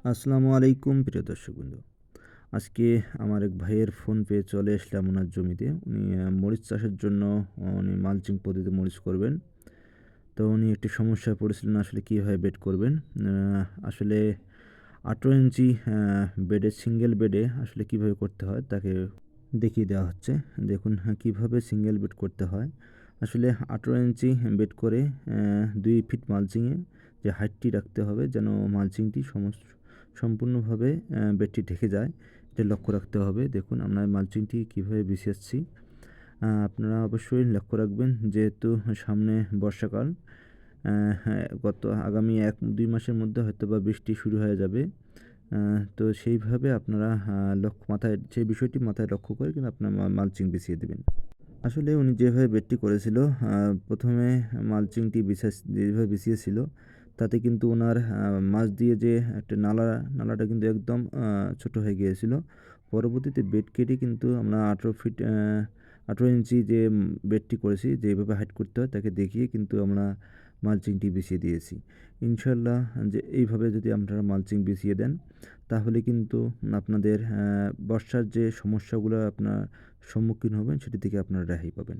আসসালামু আলাইকুম প্রিয় দর্শকবৃন্দ। আজকে আমার এক ভাইয়ের ফোন পেয়ে চলে আসলাম উনার জমিতে। উনি মরিচ চাষের জন্য উনি মালচিং পদ্ধতিতে মরিচ করবেন। তো উনি একটি সমস্যায় পড়েছিলেন আসলে কীভাবে বেড করবেন। আসলে ১৮ ইঞ্চি বেডে সিঙ্গেল বেডে আসলে কীভাবে করতে হয় তাকে দেখিয়ে দেওয়া হচ্ছে। দেখুন কীভাবে সিঙ্গেল বেড করতে হয়। আসলে ১৮ ইঞ্চি বেড করে ২ ফিট মালচিংয়ে যে হাইটটি রাখতে হবে যেন মালচিংটি সম্পূর্ণভাবে বেডটি ঢেকে যায়, এটা লক্ষ্য রাখতে হবে। দেখুন আমরা মালচিংটি কীভাবে বিছাচ্ছি। আপনারা অবশ্যই লক্ষ্য রাখবেন যেহেতু সামনে বর্ষাকাল। হ্যাঁ, আগামী ১-২ মাসের মধ্যে হয়তোবা বৃষ্টি শুরু হয়ে যাবে। তো সেইভাবে আপনারা সেই বিষয়টি মাথায় লক্ষ্য করে কিন্তু আপনার মালচিং বিছিয়ে দিবেন। আসলে উনি যেভাবে বেডটি করেছিল, ১ম এ মালচিংটি যেভাবে বিছিয়েছিল তাতে কিন্তু উনার মাঝ দিয়ে যে একটা নালাটা কিন্তু একদম ছোট হয়ে গিয়েছিল। পরবর্তীতে বেড কেটে কিন্তু আমরা ১৮ ইঞ্চি যে বেডটি করেছি, যেভাবে হাইট করতে হয় তাকে দেখিয়ে কিন্তু আমরা মালচিংটি বিছিয়ে দিয়েছি। ইনশাআল্লাহ যে এইভাবে যদি আপনারা মালচিং বিছিয়ে দেন তাহলে কিন্তু আপনাদের বর্ষার যে সমস্যাগুলো আপনার সম্মুখীন হবেন সেটি থেকে আপনারা রেহাই পাবেন।